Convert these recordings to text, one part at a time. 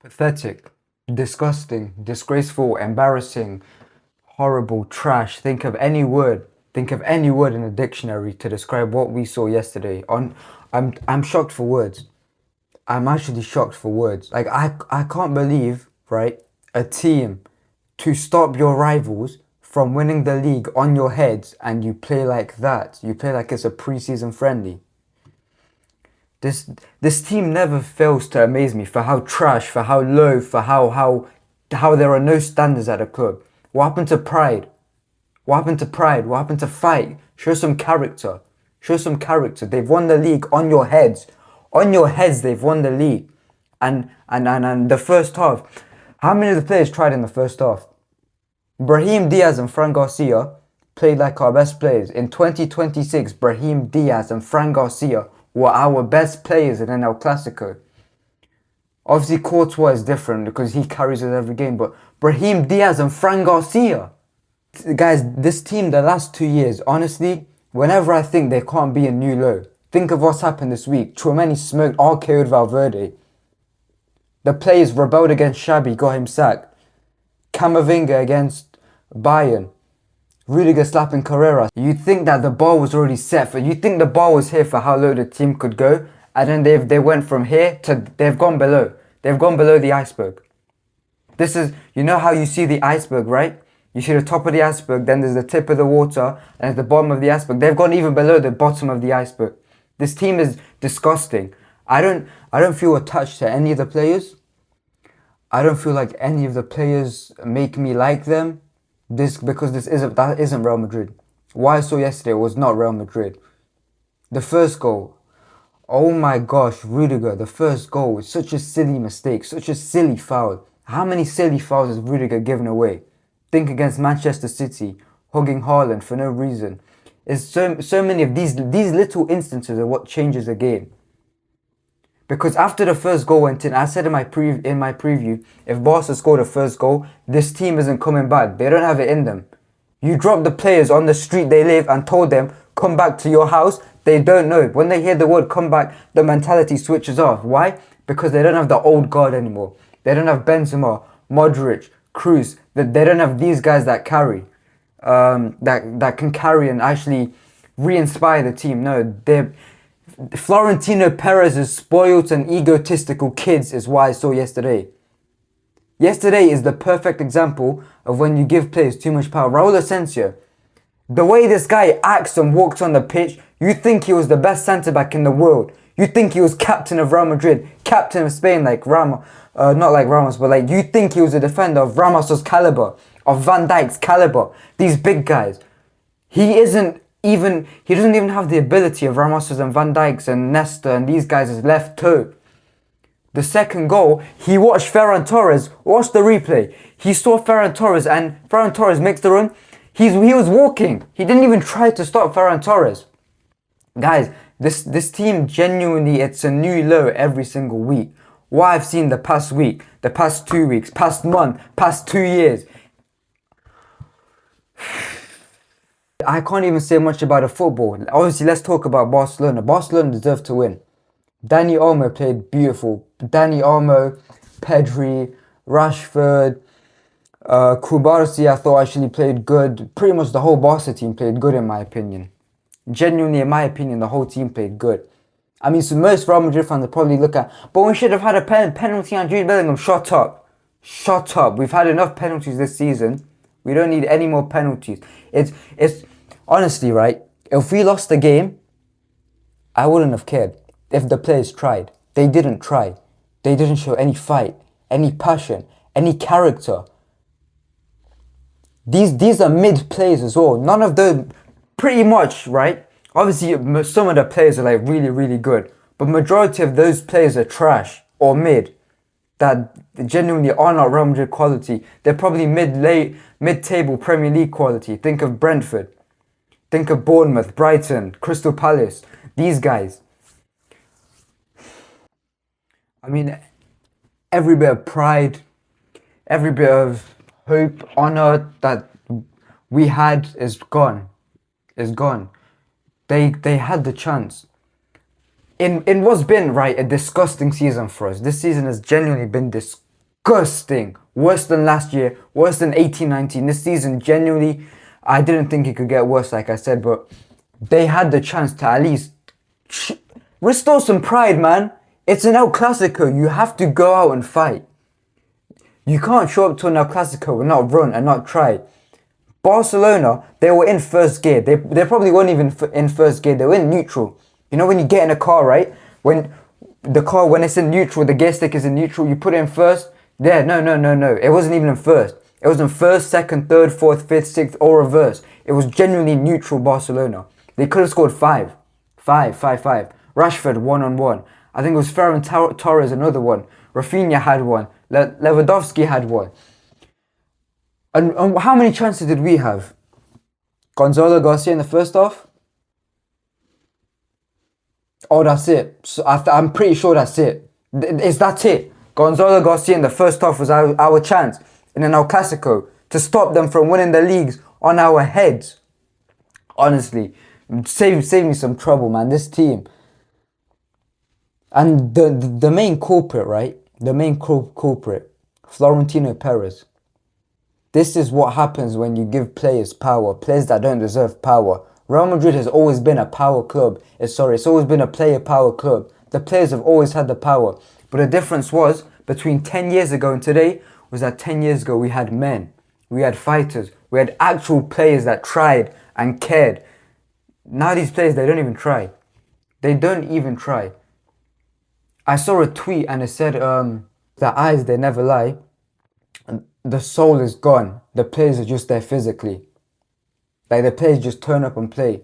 Pathetic, disgusting, disgraceful, embarrassing, horrible, trash. Think of any word in a dictionary to describe what we saw yesterday. I'm shocked for words. I'm actually shocked for words. Like I can't believe, right? A team to stop your rivals from winning the league on your heads and you play like that. You play like it's a preseason friendly. This team never fails to amaze me for how trash, for how low, for how there are no standards at the club. What happened to pride? What happened to pride? What happened to fight? Show some character. Show some character. They've won the league on your heads. On your heads they've won the league. And the first half. How many of the players tried in the first half? Brahim Diaz and Fran Garcia played like our best players. In 2026, Brahim Diaz and Fran Garcia were our best players in an El Clasico. Obviously, Courtois is different because he carries us every game, but Brahim Diaz and Fran Garcia. Guys, this team the last 2 years, honestly, whenever I think there can't be a new low, think of what's happened this week. Tchouameni smoked, RKO'd Valverde. The players rebelled against Xabi, got him sacked. Camavinga against Bayern. Rudiger slapping Carrera. You think that the bar was already set for, you think the bar was here for how low the team could go, and then they went from here to, they've gone below. They've gone below the iceberg. This is, you know how you see the iceberg, right? You see the top of the iceberg, then there's the tip of the water, and at the bottom of the iceberg. They've gone even below the bottom of the iceberg. This team is disgusting. I don't feel attached to any of the players. I don't feel like any of the players make me like them. Because that isn't Real Madrid. What I saw yesterday was not Real Madrid. The first goal, oh my gosh, Rudiger, the first goal was such a silly mistake, such a silly foul. How many silly fouls has Rudiger given away? Think against Manchester City, hugging Haaland for no reason. It's so many of these little instances are what changes a game. Because after the first goal went in, I said in my preview, if Barca scored a first goal, this team isn't coming back. They don't have it in them. You drop the players on the street they live and told them, come back to your house. They don't know. When they hear the word come back, the mentality switches off. Why? Because they don't have the old guard anymore. They don't have Benzema, Modric, Kroos. They don't have these guys that carry, that can carry and actually re-inspire the team. No, Florentino Perez's spoiled and egotistical kids is what I saw yesterday. Yesterday is the perfect example of when you give players too much power. Raul Asensio, the way this guy acts and walks on the pitch, you think he was the best centre-back in the world. You think he was captain of Real Madrid, captain of Spain like Ramos, not like Ramos, but like you think he was a defender of Ramos's caliber, of Van Dijk's caliber. These big guys. He doesn't even have the ability of Ramos's and Van Dijk's and Nesta and these guys' left toe. The second goal, he watched Ferran Torres, watch the replay. He saw Ferran Torres and Ferran Torres makes the run. He was walking. He didn't even try to stop Ferran Torres. Guys, this team genuinely, it's a new low every single week. What I've seen the past week, the past 2 weeks, past month, past 2 years. I can't even say much about the football. Obviously, let's talk about Barcelona. Barcelona deserved to win. Dani Olmo played beautiful. Dani Olmo, Pedri, Rashford, Kubarsi I thought actually played good. Pretty much the whole Barca team played good in my opinion. Genuinely, in my opinion, the whole team played good. I mean, so most Real Madrid fans will probably look at, but we should have had a penalty on Jude Bellingham. Shut up. Shut up. We've had enough penalties this season. We don't need any more penalties. It's honestly, right? If we lost the game, I wouldn't have cared. If the players tried. They didn't try. They didn't show any fight, any passion, any character. These are mid players as well. None of them, pretty much, right? Obviously, some of the players are like really, really good. But majority of those players are trash or mid. That genuinely are not Real Madrid quality. They're probably mid-table Premier League quality. Think of Brentford. Think of Bournemouth, Brighton, Crystal Palace. These guys. I mean, every bit of pride, every bit of hope, honour that we had is gone. Is gone. They had the chance. In what's been, right, a disgusting season for us. This season has genuinely been disgusting. Worse than last year, worse than 18-19. This season, genuinely, I didn't think it could get worse, like I said, but they had the chance to at least restore some pride, man. It's an El Clasico. You have to go out and fight. You can't show up to an El Clasico and not run and not try. Barcelona, they were in first gear. They probably weren't even in first gear. They were in neutral. You know when you get in a car, right? When it's in neutral, the gear stick is in neutral, you put it in first. Yeah, no. It wasn't even in first. It was in first, second, third, fourth, fifth, sixth, or reverse. It was genuinely neutral Barcelona. They could have scored five. Rashford, 1-on-1. I think it was Ferran Torres, another one. Rafinha had one. Lewandowski had one. And how many chances did we have? Gonzalo Garcia in the first half? Oh, that's it. So I'm pretty sure that's it. Is that it? Gonzalo Garcia in the first half was our chance in an El Clasico to stop them from winning the leagues on our heads. Honestly, save me some trouble, man. This team. And the main culprit, right? The main culprit, Florentino Perez. This is what happens when you give players power, players that don't deserve power. Real Madrid has always been a power club. It's always been a player power club. The players have always had the power. But the difference was, between 10 years ago and today, was that 10 years ago we had men. We had fighters. We had actual players that tried and cared. Now these players, they don't even try. They don't even try. I saw a tweet and it said, the eyes, they never lie. The soul is gone. The players are just there physically. Like the players just turn up and play.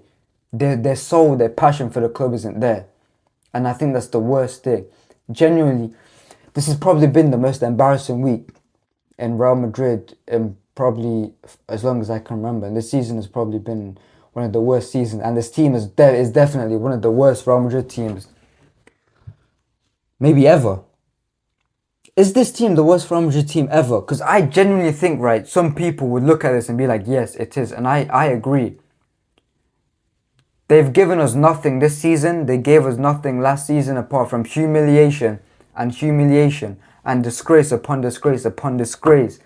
Their soul, their passion for the club isn't there. And I think that's the worst thing. Genuinely, this has probably been the most embarrassing week in Real Madrid in probably as long as I can remember. And this season has probably been one of the worst seasons. And this team is definitely one of the worst Real Madrid teams maybe ever. Is this team the worst Real Madrid team ever? Because I genuinely think, right, some people would look at this and be like, yes, it is. And I agree. They've given us nothing this season. They gave us nothing last season apart from humiliation and disgrace upon disgrace upon disgrace.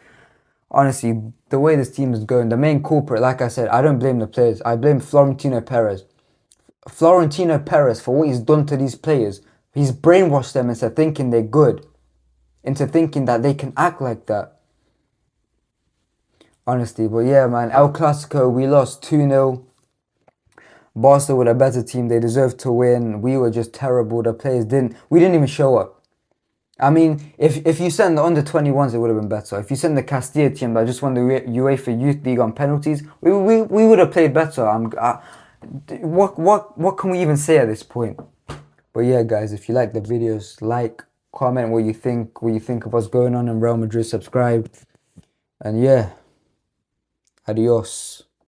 Honestly, the way this team is going, the main culprit, like I said, I don't blame the players. I blame Florentino Perez. Florentino Perez, for what he's done to these players, he's brainwashed them into thinking they're good. Into thinking that they can act like that. Honestly, but yeah, man, El Clasico, we lost 2-0. Barca were a better team. They deserved to win. We were just terrible. The players we didn't even show up. I mean, if you sent the under-21s, it would have been better. If you sent the Castilla team that just won the UEFA Youth League on penalties, we would have played better. What can we even say at this point? But yeah, guys, if you like the videos, like, comment what you think of what's going on in Real Madrid, subscribe, and yeah, adios.